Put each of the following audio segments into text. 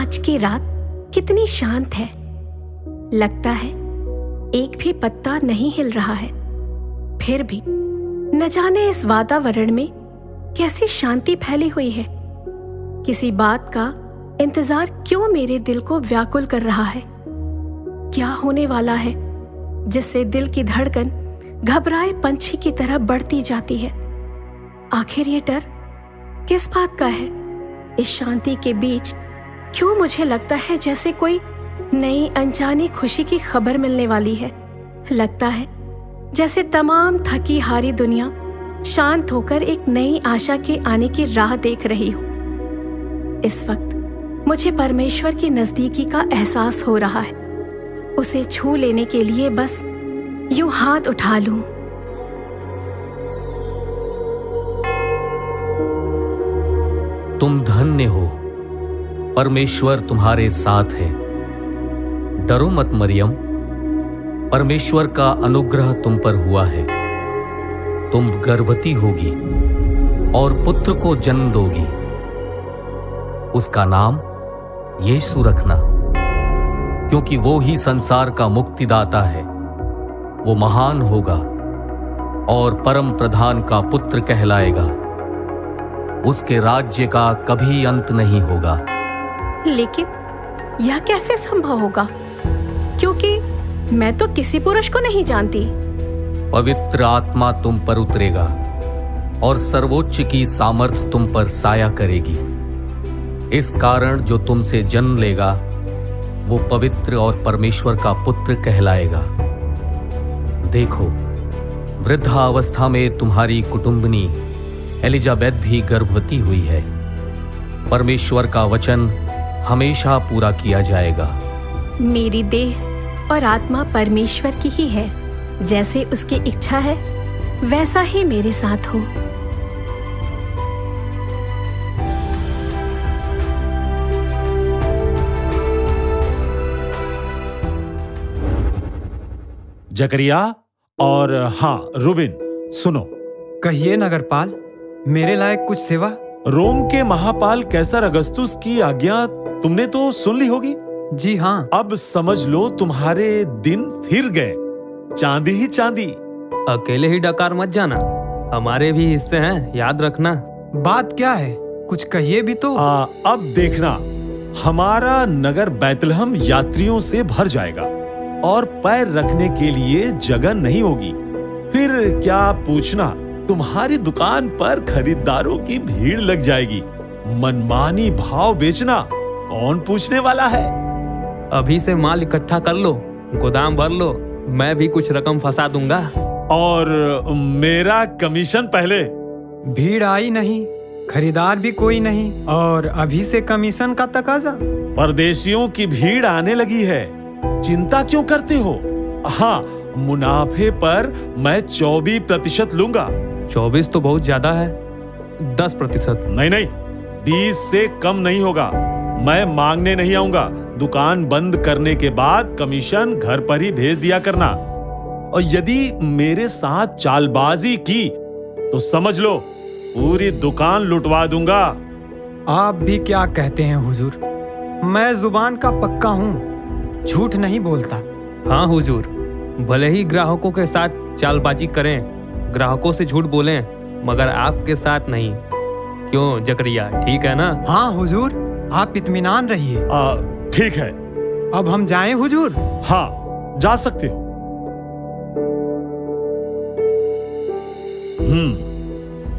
आज की रात कितनी शांत है। लगता है एक भी पत्ता नहीं हिल रहा है। फिर भी न जाने इस वातावरण में कैसी शांति फैली हुई है। किसी बात का इंतजार क्यों मेरे दिल को व्याकुल कर रहा है। क्या होने वाला है जिससे दिल की धड़कन घबराए पंछी की तरह बढ़ती जाती है। आखिर ये डर किस बात का है। इस शांति के बीच क्यों मुझे लगता है जैसे कोई नई अनजानी खुशी की खबर मिलने वाली है। लगता है जैसे तमाम थकी हारी दुनिया शांत होकर एक नई आशा के आने की राह देख रही हो। इस वक्त मुझे परमेश्वर की नजदीकी का एहसास हो रहा है। उसे छू लेने के लिए बस यूं हाथ उठा लूं। तुम धन्य हो, परमेश्वर तुम्हारे साथ है। डरो मत मरियम, परमेश्वर का अनुग्रह तुम पर हुआ है। तुम गर्भवती होगी और पुत्र को जन्म दोगी। उसका नाम यीशु रखना, क्योंकि वो ही संसार का मुक्तिदाता है। वो महान होगा और परम प्रधान का पुत्र कहलाएगा। उसके राज्य का कभी अंत नहीं होगा। लेकिन यह कैसे संभव होगा, क्योंकि मैं तो किसी पुरुष को नहीं जानती। पवित्र आत्मा तुम पर उतरेगा और सर्वोच्च की सामर्थ तुम पर साया करेगी। इस कारण जो तुमसे जन्म लेगा वो पवित्र और परमेश्वर का पुत्र कहलाएगा। देखो, वृद्धावस्था में तुम्हारी कुटुंबनी एलिजाबेथ भी गर्भवती हुई है। परमेश्वर का वचन हमेशा पूरा किया जाएगा। मेरी देह और आत्मा परमेश्वर की ही है। जैसे उसकी इच्छा है वैसा ही मेरे साथ हो। जकरिया और हाँ रुबिन, सुनो। कहिए नगरपाल, मेरे लायक कुछ सेवा। रोम के महापाल कैसर अगस्तुस की आज्ञा तुमने तो सुन ली होगी। जी हाँ। अब समझ लो तुम्हारे दिन फिर गए, चांदी ही चांदी। अकेले ही डकार मत जाना, हमारे भी हिस्से हैं, याद रखना। बात क्या है, कुछ कहिए भी तो। अब देखना, हमारा नगर बैतलहम यात्रियों से भर जाएगा और पैर रखने के लिए जगह नहीं होगी। फिर क्या पूछना, तुम्हारी दुकान पर खरीदारों की भीड़ लग जाएगी। मनमानी भाव बेचना कौन पूछने वाला है। अभी से माल इकट्ठा कर लो, गोदाम भर लो, मैं भी कुछ रकम फंसा दूंगा। और मेरा कमीशन पहले। भीड़ आई नहीं, खरीदार भी कोई नहीं, और अभी से कमीशन का तकाजा। परदेशियों की भीड़ आने लगी है, चिंता क्यों करते हो। हाँ, मुनाफे पर मैं 24% लूंगा। 24 तो बहुत ज्यादा है, 10%। नहीं, 20 से कम नहीं होगा। मैं मांगने नहीं आऊंगा। दुकान बंद करने के बाद कमीशन घर पर ही भेज दिया करना। और यदि मेरे साथ चालबाजी की तो समझ लो पूरी दुकान लुटवा दूंगा। आप भी क्या कहते हैं हुजूर, मैं जुबान का पक्का हूँ, झूठ नहीं बोलता। हाँ हुजूर, भले ही ग्राहकों के साथ चालबाजी करें, ग्राहकों से झूठ बोलें, मगर आपके साथ नहीं। क्यों जकरिया, ठीक है ना? हाँ हुजूर, आप इत्मीनान रहिए। ठीक है। अब हम जाएं हुजूर? हाँ, जा सकते हो।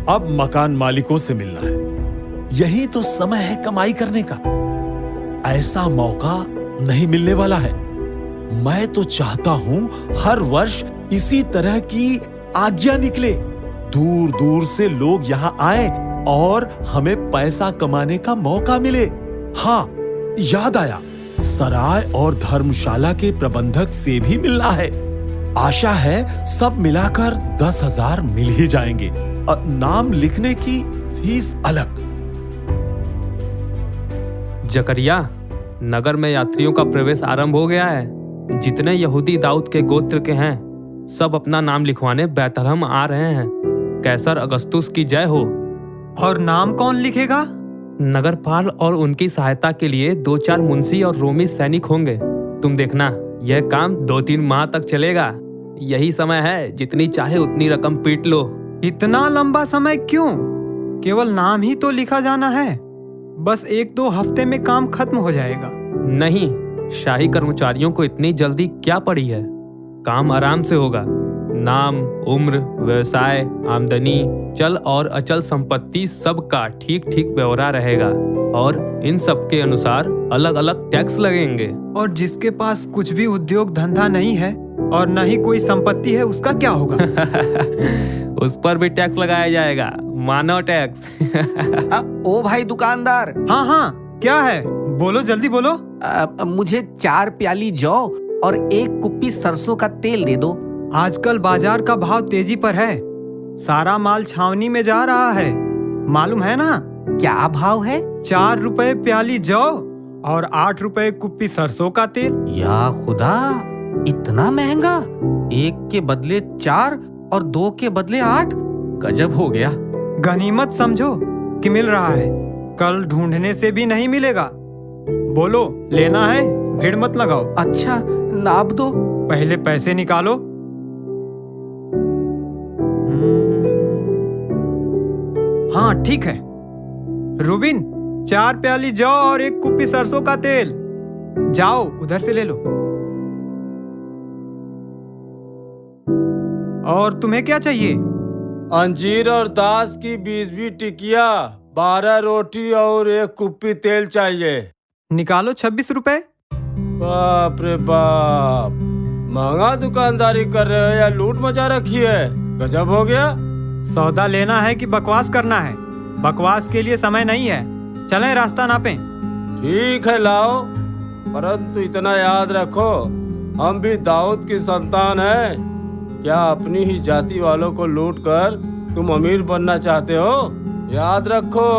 अब मकान मालिकों से मिलना है। यही तो समय है कमाई करने का। ऐसा मौका नहीं मिलने वाला है। मैं तो चाहता हूं हर वर्ष इसी तरह की आज्ञा निकले, दूर दूर से लोग यहाँ आए और हमें पैसा कमाने का मौका मिले। हाँ, याद आया, सराय और धर्मशाला के प्रबंधक से भी मिलना है। आशा है सब मिलाकर 10,000 मिल ही जाएंगे। नाम लिखने की फीस अलग। जकरिया, नगर में यात्रियों का प्रवेश आरंभ हो गया है। जितने यहूदी दाऊद के गोत्र के हैं, सब अपना नाम लिखवाने बैतलहम आ रहे हैं। कैसर अगस्तुस की जय हो। और नाम कौन लिखेगा? नगरपाल और उनकी सहायता के लिए 2-4 मुंशी और रोमी सैनिक होंगे। तुम देखना, यह काम 2-3 माह तक चलेगा। यही समय है, जितनी चाहे उतनी रकम पीट लो। इतना लंबा समय क्यों? केवल नाम ही तो लिखा जाना है। बस 1-2 हफ्ते में काम खत्म हो जाएगा। नहीं, शाही कर्मचारियों को इतनी जल्दी क्या पड़ी है? काम आराम से होगा। नाम, उम्र, व्यवसाय, आमदनी, चल और अचल संपत्ति सबका ठीक ठीक ब्यौरा रहेगा और इन सब के अनुसार अलग अलग टैक्स लगेंगे। और जिसके पास कुछ भी उद्योग धंधा नहीं है और न ही कोई संपत्ति है, उसका क्या होगा? उस पर भी टैक्स लगाया जाएगा, मानव टैक्स। ओ भाई दुकानदार, हाँ हाँ, क्या है? बोलो, जल्दी बोलो। मुझे 4 प्याली जौ और 1 कुप्पी सरसों का तेल दे दो। आजकल बाजार का भाव तेजी पर है। सारा माल छावनी में जा रहा है, मालूम है ना? क्या भाव है? 4 रुपए प्याली जौ और 8 रुपए कुप्पी सरसों का तेल। या खुदा, इतना महंगा? 1 के बदले 4 और 2 के बदले 8? गजब हो गया। गनीमत समझो कि मिल रहा है, कल ढूंढने से भी नहीं मिलेगा। बोलो, लेना है? भीड़ मत लगाओ। अच्छा, नाप दो। पहले पैसे निकालो। हाँ ठीक है। रूबिन, 4 प्याली जौ और 1 कुप्पी सरसों का तेल। जाओ, उधर से ले लो। और तुम्हें क्या चाहिए? अंजीर और दास की 20 टिकिया, 12 रोटी और 1 कुप्पी तेल चाहिए। निकालो 26 रुपए। बाप रे बाप, महंगा दुकानदारी कर रहे हो या लूट मचा रखी है? गजब हो गया। सौदा लेना है कि बकवास करना है? बकवास के लिए समय नहीं है, चलें रास्ता नापें। ठीक है, लाओ, परंतु इतना याद रखो, हम भी दाऊद की संतान हैं। क्या अपनी ही जाति वालों को लूट कर तुम अमीर बनना चाहते हो? याद रखो,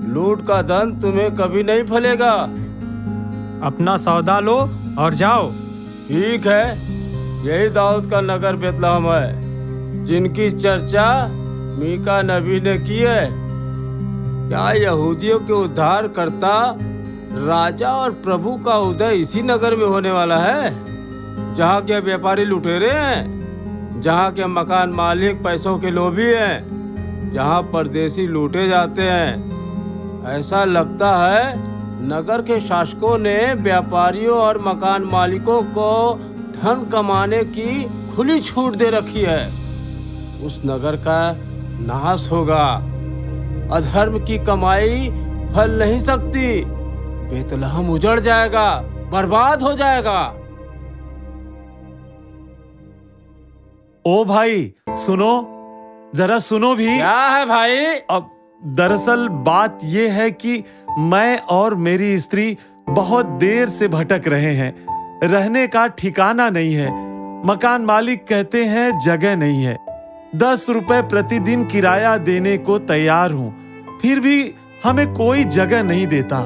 लूट का धन तुम्हें कभी नहीं फलेगा। अपना सौदा लो और जाओ। ठीक है, यही दाऊद का नगर बेतलहम है, जिनकी चर्चा मीका नबी ने की है। क्या यहूदियों के उद्धार करता राजा और प्रभु का उदय इसी नगर में होने वाला है, जहाँ के व्यापारी लुटेरे हैं, जहाँ के मकान मालिक पैसों के लोभी हैं, जहाँ परदेसी लूटे जाते हैं? ऐसा लगता है नगर के शासकों ने व्यापारियों और मकान मालिकों को धन कमाने की खुली छूट दे रखी है। उस नगर का नाश होगा। अधर्म की कमाई फल नहीं सकती। बेतलहम उजड़ जाएगा, बर्बाद हो जाएगा। ओ भाई सुनो, जरा सुनो भी। क्या है भाई? अब दरअसल बात यह है कि मैं और मेरी स्त्री बहुत देर से भटक रहे हैं। रहने का ठिकाना नहीं है। मकान मालिक कहते हैं जगह नहीं है। 10 रुपए प्रतिदिन किराया देने को तैयार हूँ, फिर भी हमें कोई जगह नहीं देता।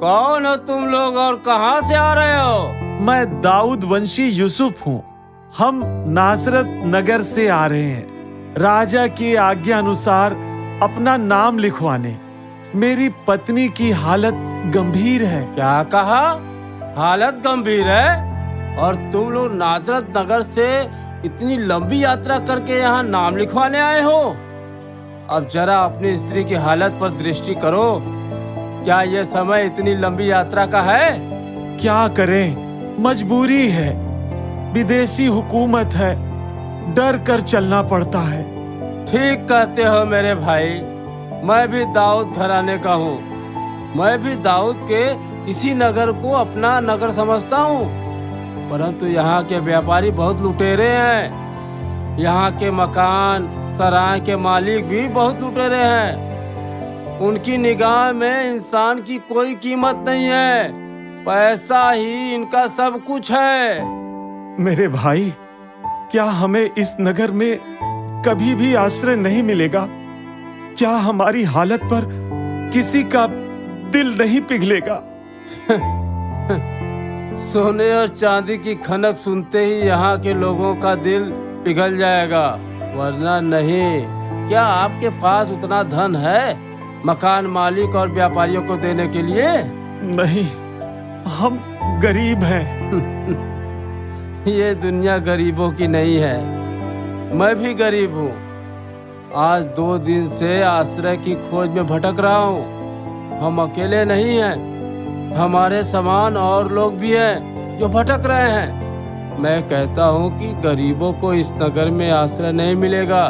कौन हो तुम लोग और कहाँ से आ रहे हो? मैं दाऊद वंशी यूसुफ हूँ। हम नासरत नगर से आ रहे हैं, राजा की आज्ञा अनुसार अपना नाम लिखवाने। मेरी पत्नी की हालत गंभीर है। क्या कहा? हालत गंभीर है? और तुम लोग नासरत नगर से इतनी लंबी यात्रा करके यहाँ नाम लिखवाने आए हो? अब जरा अपनी स्त्री की हालत पर दृष्टि करो। क्या यह समय इतनी लंबी यात्रा का है? क्या करें, मजबूरी है। विदेशी हुकूमत है, डर कर चलना पड़ता है। ठीक कहते हो मेरे भाई, मैं भी दाऊद घराने का हूँ। मैं भी दाऊद के इसी नगर को अपना नगर समझता हूँ, परंतु यहाँ के व्यापारी बहुत लुटेरे हैं। यहाँ के मकान सराय के मालिक भी बहुत लुटेरे हैं। उनकी निगाह में इंसान की कोई कीमत नहीं है। पैसा ही इनका सब कुछ है। मेरे भाई, क्या हमें इस नगर में कभी भी आश्रय नहीं मिलेगा? क्या हमारी हालत पर किसी का दिल नहीं पिघलेगा? सोने और चांदी की खनक सुनते ही यहाँ के लोगों का दिल पिघल जाएगा, वरना नहीं। क्या आपके पास उतना धन है मकान मालिक और व्यापारियों को देने के लिए? नहीं, हम गरीब हैं। ये दुनिया गरीबों की नहीं है। मैं भी गरीब हूँ। आज 2 दिन से आश्रय की खोज में भटक रहा हूँ। हम अकेले नहीं हैं, हमारे समान और लोग भी हैं जो भटक रहे हैं। मैं कहता हूँ कि गरीबों को इस नगर में आश्रय नहीं मिलेगा,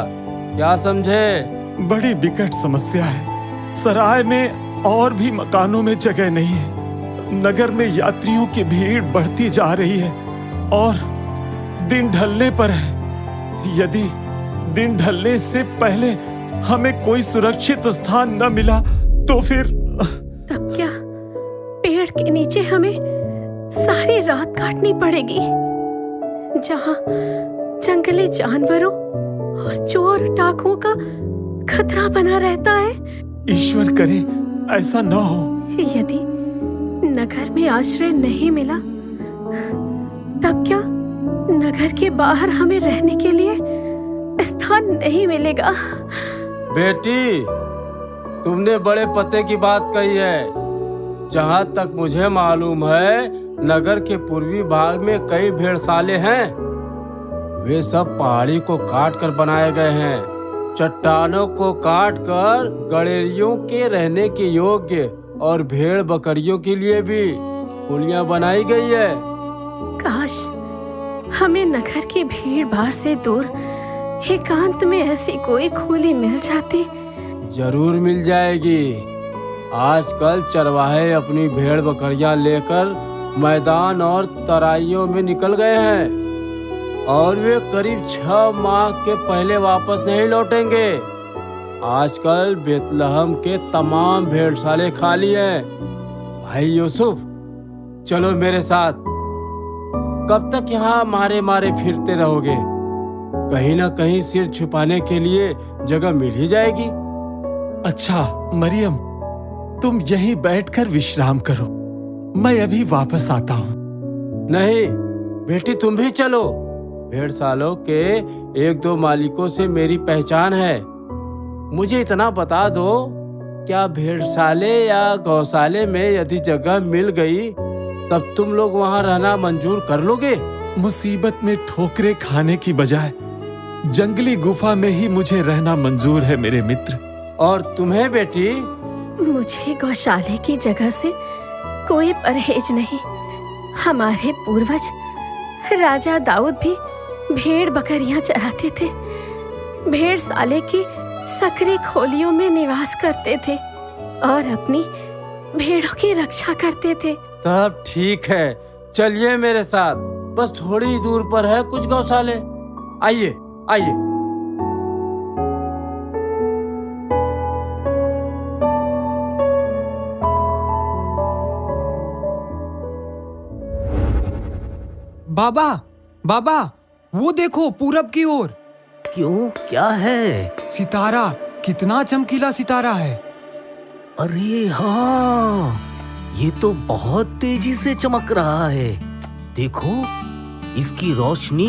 क्या समझे? बड़ी विकट समस्या है। सराय में और भी मकानों में जगह नहीं है। नगर में यात्रियों की भीड़ बढ़ती जा रही है और दिन ढलने पर है। यदि दिन ढलने से पहले हमें कोई सुरक्षित स्थान न मिला तो फिर तब क्या पेड़ के नीचे हमें सारी रात काटनी पड़ेगी, जहां जंगली जानवरों और चोर डाकुओं का खतरा बना रहता है। ईश्वर करे ऐसा न हो। यदि नगर में आश्रय नहीं मिला तब क्या नगर के बाहर हमें रहने के लिए स्थान नहीं मिलेगा? बेटी, तुमने बड़े पते की बात कही है। जहाँ तक मुझे मालूम है, नगर के पूर्वी भाग में कई भेड़शाले हैं। वे सब पहाड़ी को काट कर बनाए गए हैं। चट्टानों को काटकर गड़ेरियों के रहने के योग्य और भेड़ बकरियों के लिए भी खुलियां बनाई गई है। काश हमें नगर की भीड़ भाड़ से दूर एकांत में ऐसी कोई खोली मिल जाती। जरूर मिल जाएगी। आजकल चरवाहे अपनी भेड़ बकरियां लेकर मैदान और तराइयों में निकल गए हैं और वे करीब 6 माह के पहले वापस नहीं लौटेंगे। आजकल बेतलहम के तमाम भेड़शाले खाली हैं। भाई यूसुफ, चलो मेरे साथ। कब तक यहाँ मारे मारे फिरते रहोगे? कहीं ना कहीं सिर छुपाने के लिए जगह मिल ही जाएगी। अच्छा मरियम, तुम यहीं बैठकर विश्राम करो, मैं अभी वापस आता हूँ। नहीं बेटी, तुम भी चलो। भेड़शालों के 1-2 मालिकों से मेरी पहचान है। मुझे इतना बता दो, क्या भेड़शाले या गौशाले में यदि जगह मिल गई तब तुम लोग वहाँ रहना मंजूर कर लोगे? मुसीबत में ठोकरें खाने की बजाय जंगली गुफा में ही मुझे रहना मंजूर है मेरे मित्र। और तुम्हें बेटी? मुझे गौशाले की जगह से कोई परहेज नहीं। हमारे पूर्वज राजा दाऊद भी भेड़ बकरियां चराते थे, भेड़शाले की सकरी खोलियों में निवास करते थे और अपनी भेड़ों की रक्षा करते थे। तब ठीक है, चलिए मेरे साथ। बस थोड़ी ही दूर पर है कुछ गौशाले। आइए आइए। बाबा, बाबा, वो देखो पूरब की ओर। क्यों, क्या है? सितारा, कितना चमकीला सितारा है। अरे हाँ, ये तो बहुत तेजी से चमक रहा है। देखो, इसकी रोशनी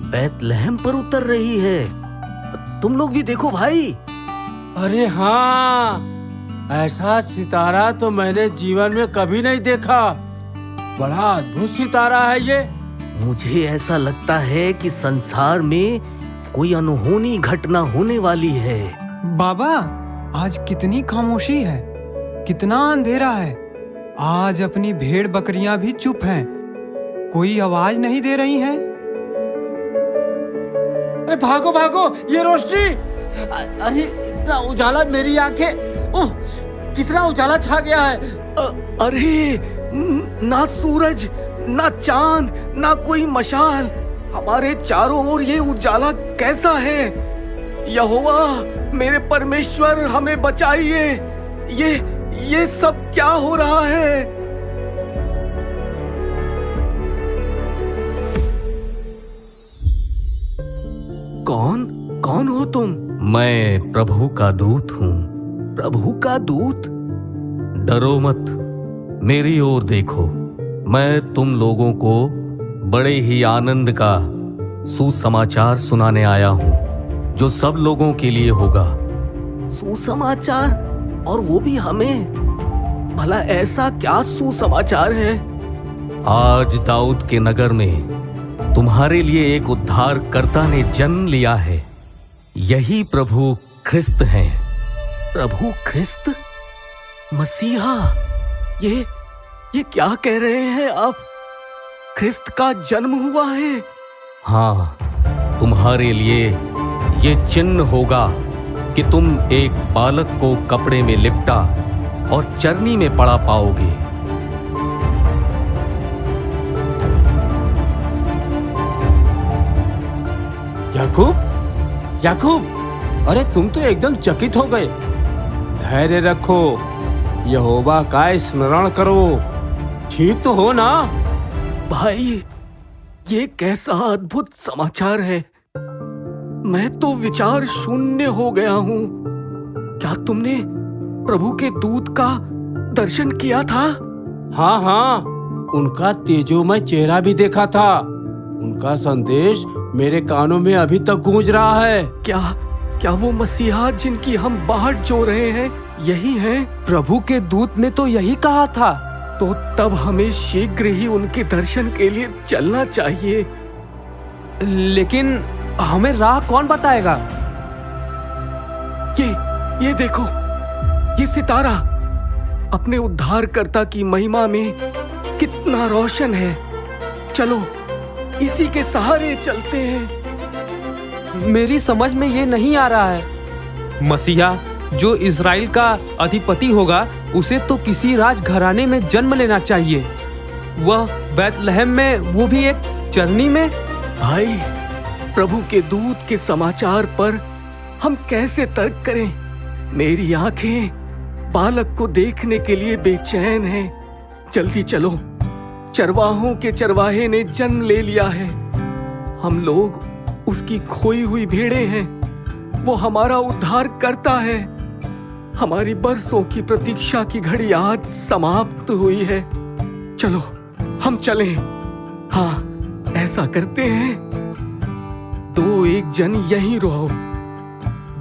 बैतलहम पर उतर रही है। तुम लोग भी देखो भाई। अरे हाँ, ऐसा सितारा तो मैंने जीवन में कभी नहीं देखा। बड़ा अद्भुत सितारा है ये। मुझे ऐसा लगता है कि संसार में कोई अनहोनी घटना होने वाली है। बाबा, आज कितनी खामोशी है, कितना अंधेरा है। आज अपनी भेड़ बकरियां भी चुप हैं, कोई आवाज नहीं दे रही हैं। अरे भागो भागो, ये रोशनी! अरे इतना उजाला, मेरी आंखें! ओह, कितना उजाला छा गया है। अरे ना सूरज, ना चांद, ना कोई मशाल। हमारे चारों ओर ये उजाला कैसा है? यहोवा मेरे परमेश्वर, हमें बचाइए। ये सब क्या हो रहा है? कौन हो तुम? मैं प्रभु का दूत हूँ। प्रभु का दूत? डरो मत, मेरी ओर देखो। मैं तुम लोगों को बड़े ही आनंद का सुसमाचार सुनाने आया हूँ, जो सब लोगों के लिए होगा। सुसमाचार? और वो भी हमें। भला ऐसा क्या सुसमाचार है? आज दाऊद के नगर में तुम्हारे लिए एक उद्धारकर्ता ने जन्म लिया है। यही प्रभु ख्रिस्त हैं। प्रभु ख्रिस्त, मसीहा, ये क्या कह रहे हैं आप? ख्रिस्त का जन्म हुआ है? हाँ, तुम्हारे लिए ये चिन्ह होगा कि तुम एक बालक को कपड़े में लिपटा और चरनी में पड़ा पाओगे। याकूब, याकूब, अरे तुम तो एकदम चकित हो गए। धैर्य रखो, यहोवा का स्मरण करो। ठीक तो हो ना? भाई, ये कैसा अद्भुत समाचार है। मैं तो विचार शून्य हो गया हूँ। क्या तुमने प्रभु के दूत का दर्शन किया था? हाँ हाँ, उनका तेजोमय चेहरा भी देखा था। उनका संदेश मेरे कानों में अभी तक गूंज रहा है। क्या वो मसीहा जिनकी हम बाहट जो रहे हैं यही हैं? प्रभु के दूत ने तो यही कहा था। तो तब हमें शीघ्र ही उनके दर्शन के लिए चलना चाहिए। लेकिन हमें राह कौन बताएगा? ये देखो, ये सितारा अपने उद्धारकर्ता की महिमा में कितना रोशन है। चलो, इसी के सहारे चलते हैं। मेरी समझ में ये नहीं आ रहा है। मसीहा जो इज़राइल का अधिपति होगा, उसे तो किसी राजघराने में जन्म लेना चाहिए। वह बैतलहम में, वो भी एक चरनी में। भाई, प्रभु के दूत के समाचार पर हम कैसे तर्क करें? मेरी आंखें बालक को देखने के लिए बेचैन हैं। जल्दी चलो, चरवाहों के चरवाहे ने जन्म ले लिया है। हम लोग उसकी खोई हुई भेड़ें हैं। वो हमारा उद्धार करता है। हमारी बरसों की प्रतीक्षा की घड़ी आज समाप्त हुई है। चलो, हम चलें। हाँ, ऐसा करते हैं। 2-1 जन यहीं रहो,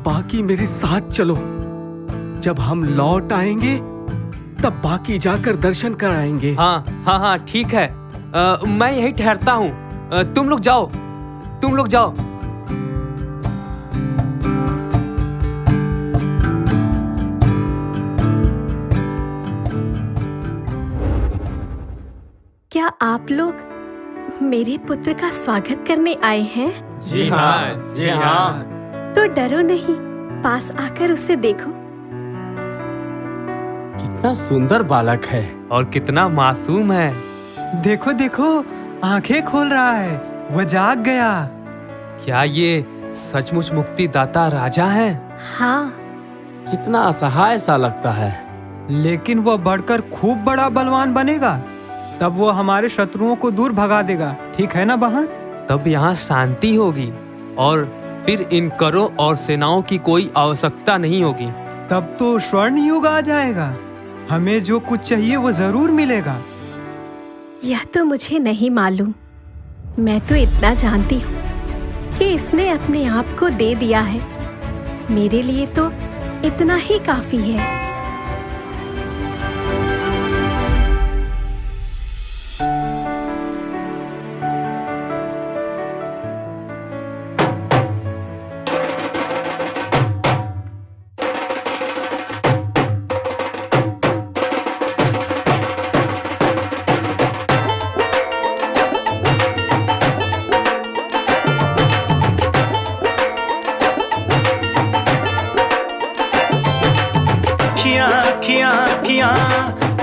बाकी मेरे साथ चलो। जब हम लौट आएंगे तब बाकी जाकर दर्शन कराएंगे। हाँ, ठीक है। मैं यहीं ठहरता हूँ। तुम लोग जाओ। क्या आप लोग मेरे पुत्र का स्वागत करने आए हैं? जी हाँ, जी हाँ। तो डरो नहीं, पास आकर उसे देखो। कितना सुंदर बालक है और कितना मासूम है। देखो देखो, आंखें खोल रहा है। वह जाग गया। क्या ये सचमुच मुक्तिदाता राजा है? हाँ, कितना असहाय सा लगता है। लेकिन वह बढ़कर खूब बड़ा बलवान बनेगा। तब वो हमारे शत्रुओं को दूर भगा देगा। ठीक है ना बहन? तब यहाँ शांति होगी और फिर इन करों और सेनाओं की कोई आवश्यकता नहीं होगी। तब तो स्वर्ण युग आ जाएगा। हमें जो कुछ चाहिए वो जरूर मिलेगा। यह तो मुझे नहीं मालूम। मैं तो इतना जानती हूँ कि इसने अपने आप को दे दिया है। मेरे लिए तो इतना ही काफी है।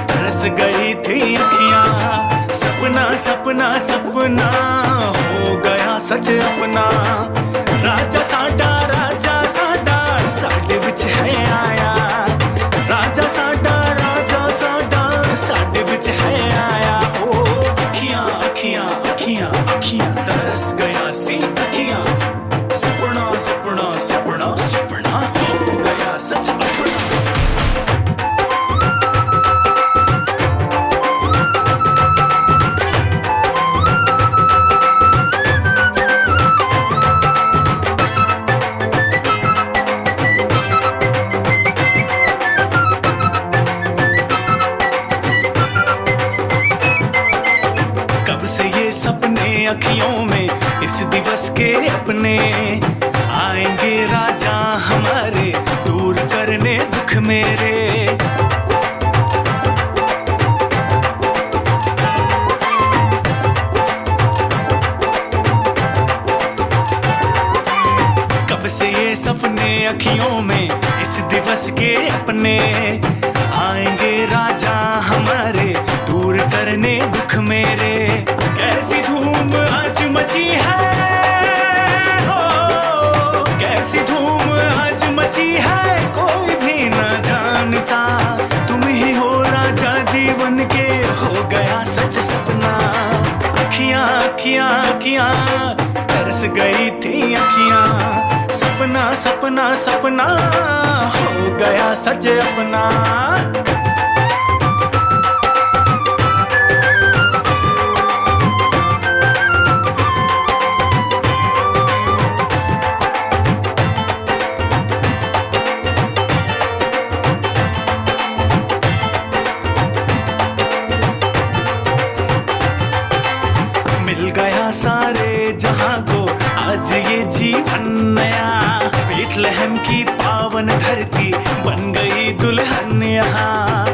तरस गई थी अखियां। सपना हो गया सच अपना। राजा साडा साडे विच है आया। राजा साडा साडे विच है आया। ओ अखियां तरस गया सी अखियां। सपना हो गया सच अपना। अखियों में इस दिवस के अपने। आएंगे राजा हमारे दूर करने दुख मेरे। कब से ये सपने अखियों में इस दिवस के अपने। आएंगे राजा हमारे दूर करने दुख मेरे। कैसी धूम आज मची है हो, कैसी धूम आज मची है कोई भी ना जानता। तुम ही हो राजा जीवन के, हो गया सच सपना। अखियां अखियां अखियां तरस गई थी अखियां। सपना सपना सपना हो गया सच अपना। मिल गया सारे जहां को आज ये जीवन नया। बेथलेहम की पावन धरती बन गई दुल्हन यहाँ।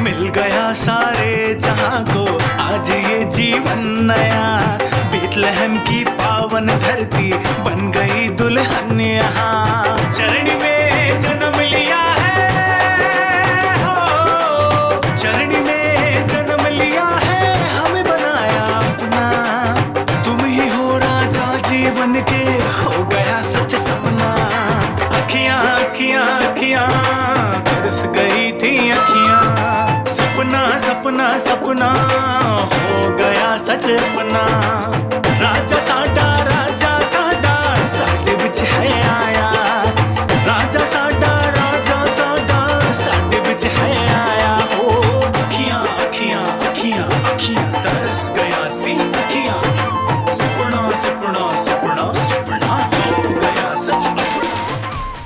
मिल गया सारे जहां को आज ये जीवन नया। बेथलेहम की पावन धरती बन गई दुल्हन यहाँ। चरण में जन्म लिया है हो, चरण में जन्म लिया है हमें बनाया अपना। तुम ही हो राजा जीवन के, हो गया सच सपना। अखियां अखियां अखियां तरस गई थी अखियां। सपना सपना सपना हो गया सच अपना। राजा साडा साडे विच है आया। राजा साडा साडे विच है आया हो। अखियां अखियां अखियां अखियां तरस गया सी अखियां। सपना सपना सपना सपना हो गया सच।